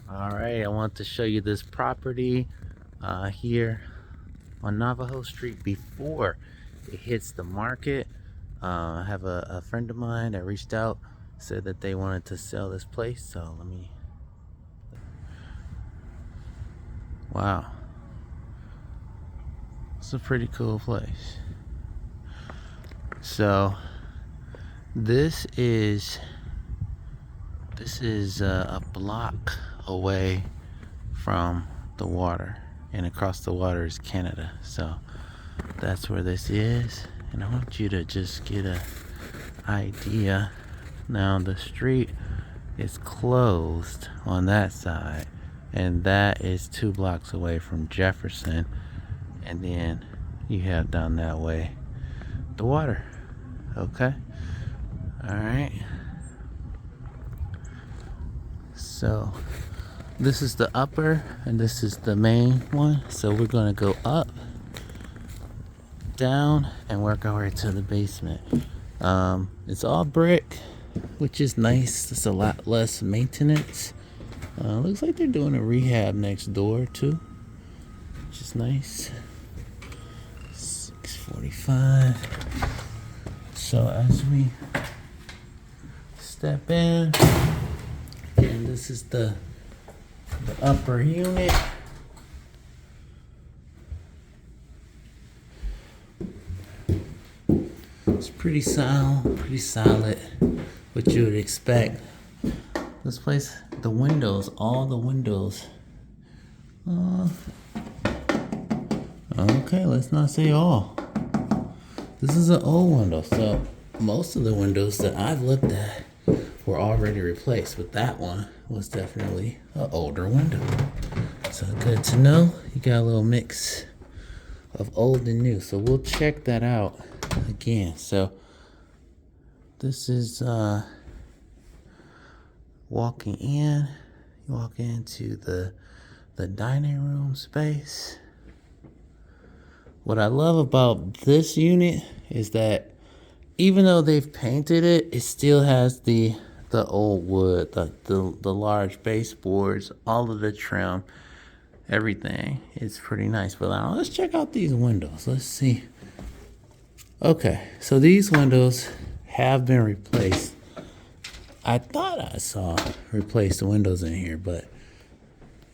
All right, I want to show you this property here on Navajo Street before it hits the market. I have a friend of mine that reached out, said that they wanted to sell this place. So wow, it's a pretty cool place. So this is a block away from the water, and across the water is Canada. So that's where this is, and I want you to just get an idea. Now the street is closed on that side, and that is 2 blocks away from Jefferson, and then you have down that way the water. Okay, all right, so this is the upper and this is the main one. So we're gonna go up, down, and work our way to the basement. It's all brick, which is nice. It's a lot less maintenance. Looks like they're doing a rehab next door too, which is nice. 6:45. So as we step in, and this is the upper unit. It's pretty solid, what you would expect. This place, the windows, all the windows. Okay, let's not say all. This is an old window, so most of the windows that I've looked at were already replaced, but that one was definitely an older window. So good to know. You got a little mix of old and new. So we'll check that out again. So this is walking in. You walk into the dining room space. What I love about this unit is that even though they've painted it, it still has the old wood, the large baseboards, all of the trim, everything. It's pretty nice. But now let's check out these windows. Let's see. Okay, so these windows have been replaced. I thought I saw replaced windows in here, but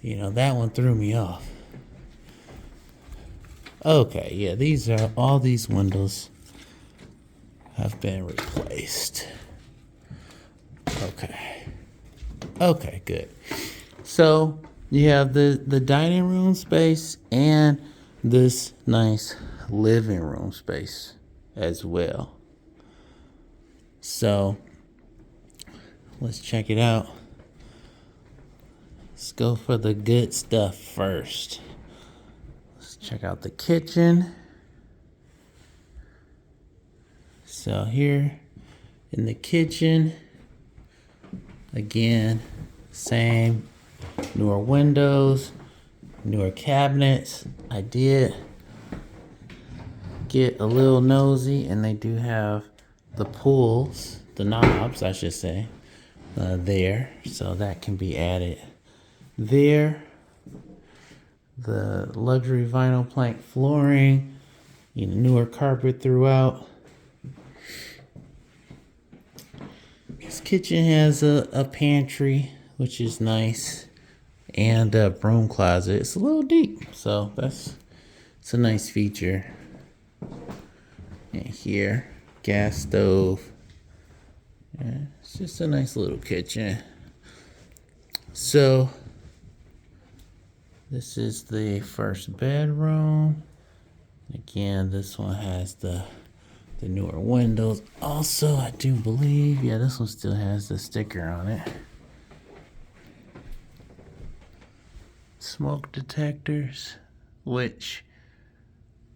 you know, that one threw me off. Okay, yeah, all these windows have been replaced. Okay, good. So you have the dining room space and this nice living room space as well. So let's check it out. Let's go for the good stuff first. Let's check out the kitchen. So here in the kitchen, again, same, newer windows, newer cabinets. I did get a little nosy, and they do have the pulls, the knobs, I should say, there. So that can be added there. The luxury vinyl plank flooring, newer carpet throughout. This kitchen has a pantry, which is nice, and a broom closet. It's a little deep, so it's a nice feature. And here, gas stove. Yeah, it's just a nice little kitchen. So this is the first bedroom. Again, this one has the newer windows. Also, I do believe, yeah, this one still has the sticker on it. Smoke detectors, which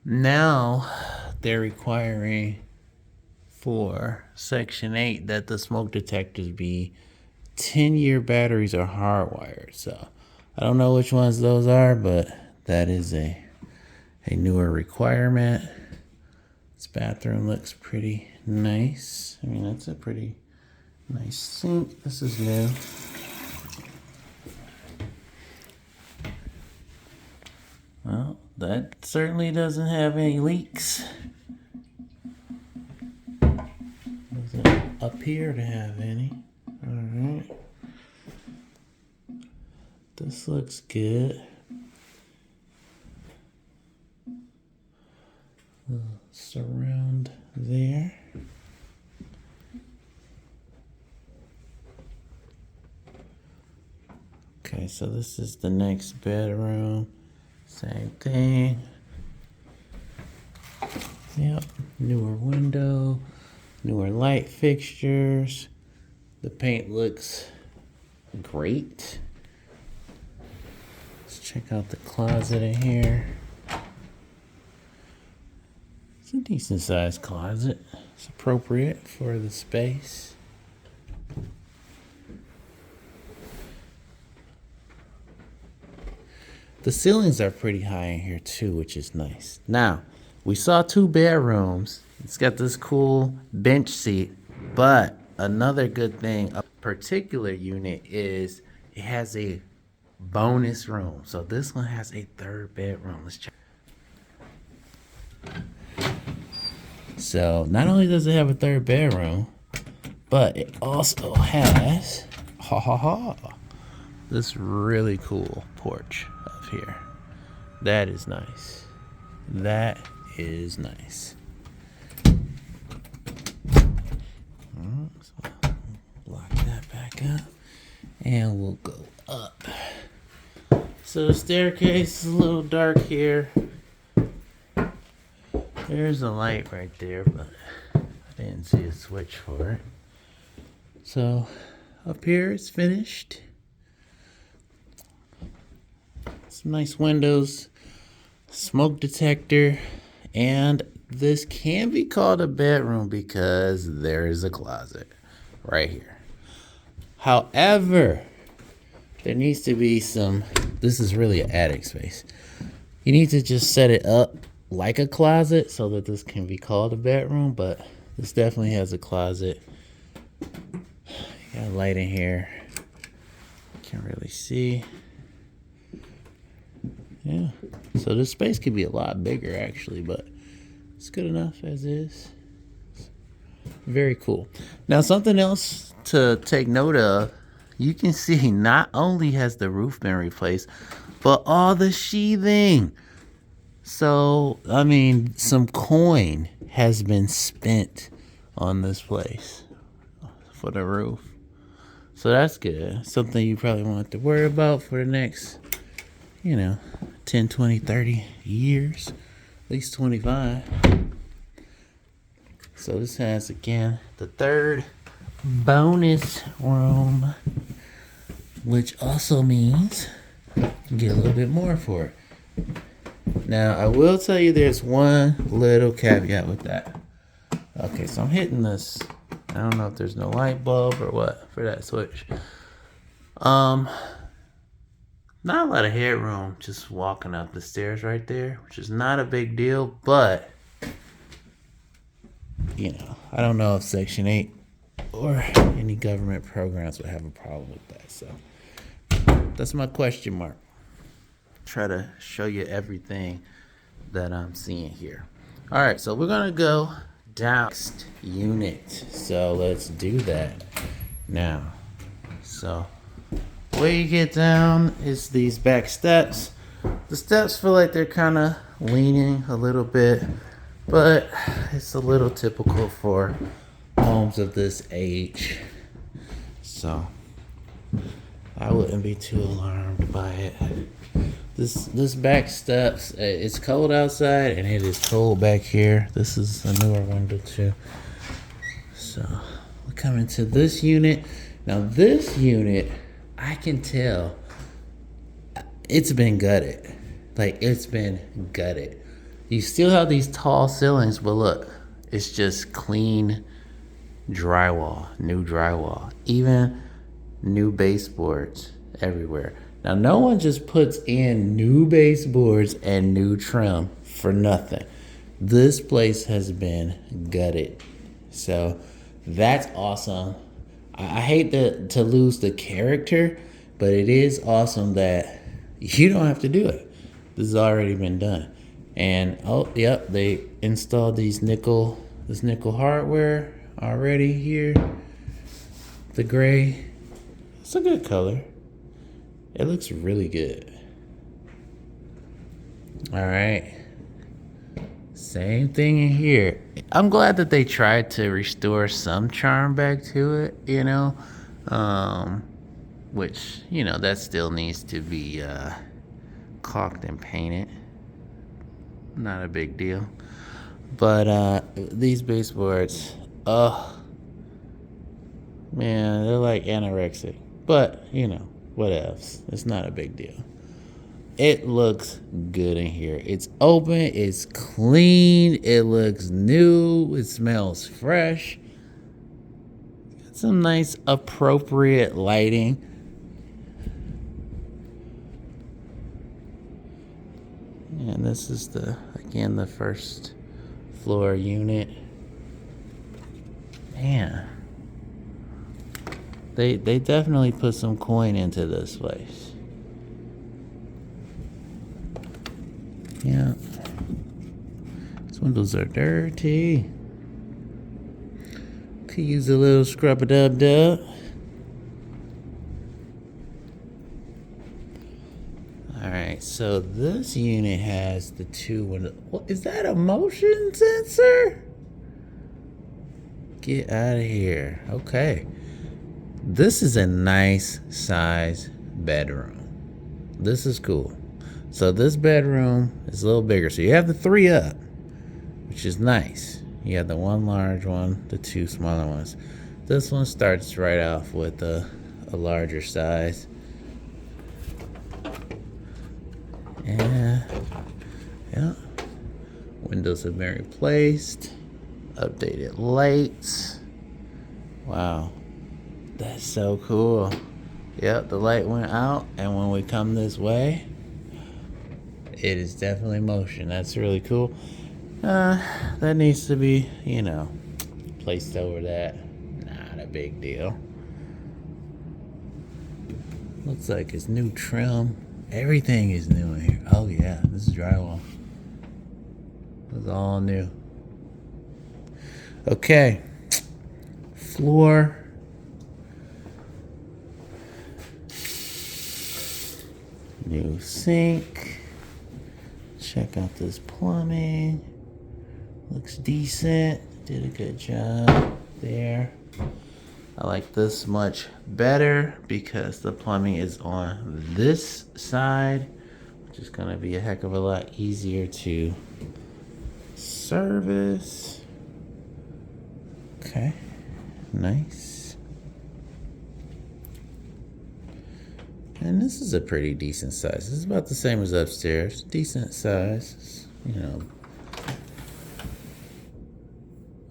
now they're requiring for Section 8 that the smoke detectors be 10-year batteries or hardwired. So I don't know which ones those are, but that is a newer requirement. This bathroom looks pretty nice. I mean, that's a pretty nice sink. This is new. that certainly doesn't have any leaks. Doesn't appear to have any. Alright. This looks good. Surround there. Okay, so this is the next bedroom. Same thing. Yep, newer window, newer light fixtures. The paint looks great. Let's check out the closet in here. It's a decent sized closet. It's appropriate for the space. The ceilings are pretty high in here too, which is nice. Now, we saw 2 bedrooms. It's got this cool bench seat, but another good thing, a particular unit is it has a bonus room. So this one has a 3rd bedroom. Let's check. So not only does it have a 3rd bedroom, but it also has this really cool porch up here. That is nice. That is nice. So block that back up, and we'll go up. So the staircase is a little dark here. There's a light right there, but I didn't see a switch for it. So up here it's finished. Some nice windows, smoke detector, and this can be called a bedroom because there is a closet right here. However, there needs to be some, this is really an attic space. You need to just set it up like a closet so that this can be called a bedroom, but this definitely has a closet. Got a light in here. Can't really see. Yeah, so this space could be a lot bigger actually, but it's good enough as is. Very cool. Now something else to take note of, you can see not only has the roof been replaced, but all the sheathing. So, I mean, some coin has been spent on this place for the roof. So that's good. Something you probably won't have to worry about for the next, 10, 20, 30 years. At least 25. So this has, again, the 3rd bonus room, which also means you can get a little bit more for it. Now, I will tell you there's one little caveat with that. Okay, so I'm hitting this. I don't know if there's no light bulb or what for that switch. Not a lot of headroom just walking up the stairs right there, which is not a big deal, but, I don't know if Section 8 or any government programs would have a problem with that. So that's my question mark. Try to show you everything that I'm seeing here. All right, so we're gonna go down next unit. So let's do that now. So the way you get down is these back steps. The steps feel like they're kind of leaning a little bit, but it's a little typical for homes of this age. So I wouldn't be too alarmed by it. This back steps, it's cold outside and it is cold back here. This is a newer window too. So we come into this unit. Now this unit, I can tell it's been gutted. Like, it's been gutted. You still have these tall ceilings, but look, it's just clean drywall, new drywall, even new baseboards everywhere. Now, no one just puts in new baseboards and new trim for nothing. This place has been gutted. So that's awesome. I hate to lose the character, but it is awesome that you don't have to do it. This has already been done. And oh yep, they installed this nickel hardware already here. The gray. It's a good color. It looks really good. Alright. Same thing in here. I'm glad that they tried to restore some charm back to it, you know. Which, you know, that still needs to be caulked and painted. Not a big deal. But these baseboards, oh man, they're like anorexic. But, you know, what else? It's not a big deal. It looks good in here. It's open, it's clean, it looks new, it smells fresh. Got some nice appropriate lighting. And this is again the first floor unit. Man, they definitely put some coin into this place. Yeah, these windows are dirty. Could use a little scrub-a-dub-dub. Alright, so this unit has the two windows. What, is that a motion sensor? Get out of here. Okay. This is a nice size bedroom. This is cool. So this bedroom is a little bigger. So you have the 3 up, which is nice. You have the 1 large one, the 2 smaller ones. This one starts right off with a larger size. And yeah, windows have been replaced. Updated lights. Wow, that's so cool. Yep, the light went out, and when we come this way, it is definitely motion. That's really cool. That needs to be, you know, placed over that. Not a big deal. Looks like it's new trim. Everything is new in here. Oh yeah, this is drywall. It's all new. Okay. Floor. New sink. Check out this plumbing. Looks decent. Did a good job there. I like this much better because the plumbing is on this side, which is going to be a heck of a lot easier to service. Okay, nice. And this is a pretty decent size. This is about the same as upstairs. Decent size, you know.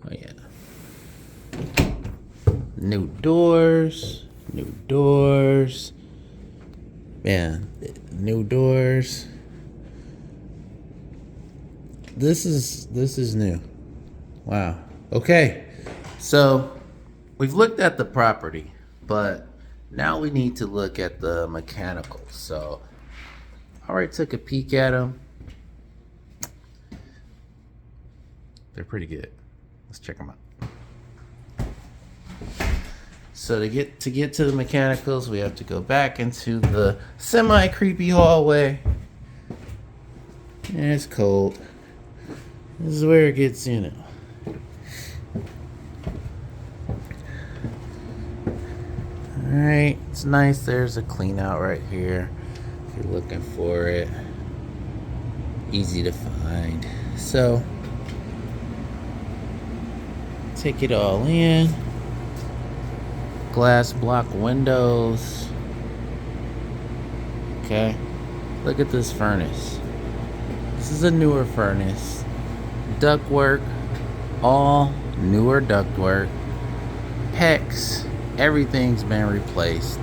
Oh yeah. New doors. Man, new doors. This is new. Wow. Okay. So we've looked at the property, but now we need to look at the mechanicals. So I already took a peek at them. They're pretty good. Let's check them out. So to get to the mechanicals, we have to go back into the semi-creepy hallway. And it's cold. This is where it gets, you know. Alright, it's nice. There's a clean out right here if you're looking for it. Easy to find. So take it all in. Glass block windows. Okay, look at this furnace. This is a newer furnace. Ductwork, all newer ductwork. PEX, everything's been replaced.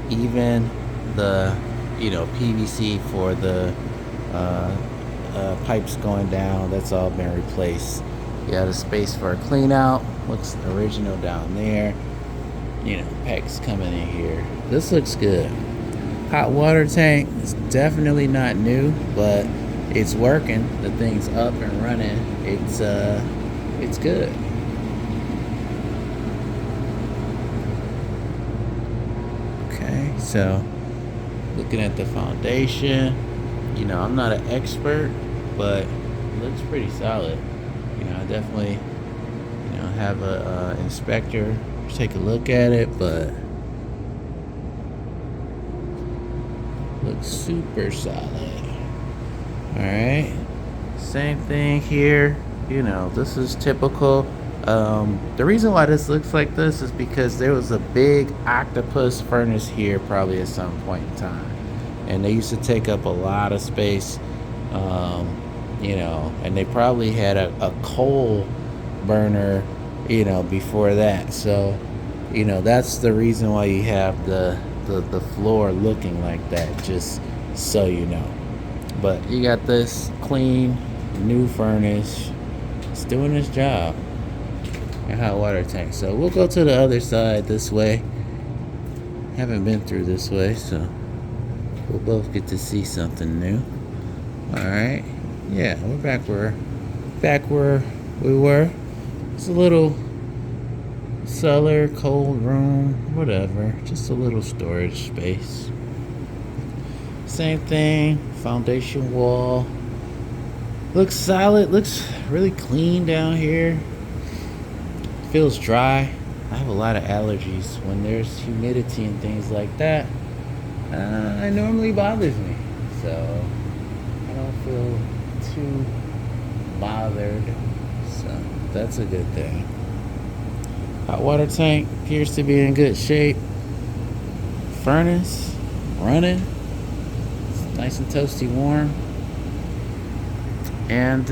Even the, PVC for the pipes going down, that's all been replaced. You have a space for a clean out. Looks original down there. PEX coming in here. This looks good. Hot water tank is definitely not new, but it's working. The thing's up and running. It's good. Okay, so looking at the foundation, you know, I'm not an expert, but it looks pretty solid. You know, I definitely, you know, have a inspector take a look at it, but looks super solid. All right, same thing here. You know, this is typical. The reason why this looks like this is because there was a big octopus furnace here probably at some point in time, and they used to take up a lot of space. You know, and they probably had a coal burner, you know, before that. So, you know, that's the reason why you have the floor looking like that, just so you know. But you got this clean new furnace. It's doing its job. And hot water tank. So we'll go to the other side this way. Haven't been through this way, so we'll both get to see something new. All right. Yeah, we're back where we were. It's a little cellar, cold room, whatever. Just a little storage space. Same thing, foundation wall. Looks solid, looks really clean down here. Feels dry. I have a lot of allergies. When there's humidity and things like that, it normally bothers me. So I don't feel too bothered. So that's a good thing. Hot water tank appears to be in good shape. Furnace running. It's nice and toasty warm. And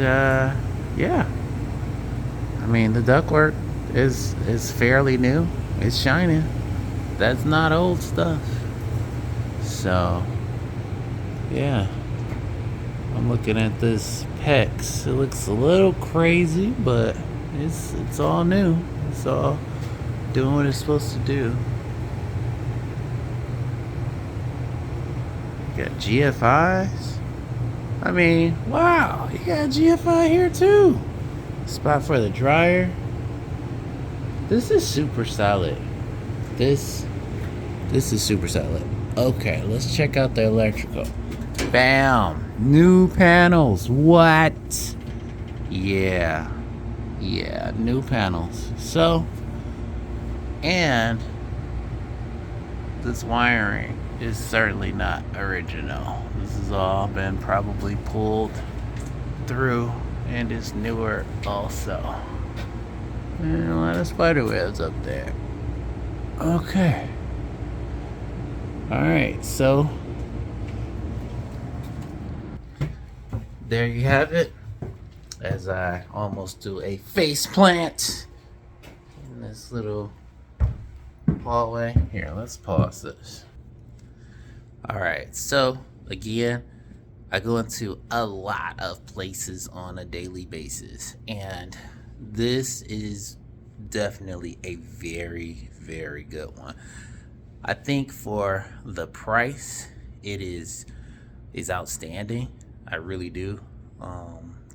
yeah. I mean, the ductwork is fairly new. It's shining. That's not old stuff. So yeah. I'm looking at this PEX. It looks a little crazy, but it's all new. It's all doing what it's supposed to do. You got GFIs. I mean, wow, you got GFI here too. Spot for the dryer. This is super solid. This is super solid. Okay, let's check out the electrical. Bam! New panels. What? Yeah, new panels. So, and this wiring is certainly not original. This has all been probably pulled through, and it's newer also. And a lot of spider webs up there. Okay. Alright, so there you have it. As I almost do a face plant in this little hallway. Here, let's pause this. Alright, so again, I go into a lot of places on a daily basis, and this is definitely a very, very good one. I think for the price, it is outstanding. I really do.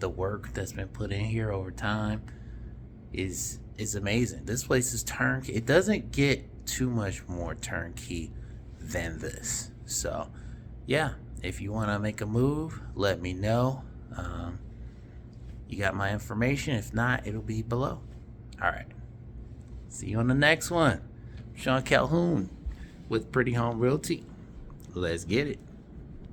The work that's been put in here over time is amazing. This place is turnkey. It doesn't get too much more turnkey than this. So yeah, if you want to make a move, let me know. You got my information. If not, it'll be below. All right, see you on the next one. Shawn Calhoun with Pretty Home Realty. Let's get it.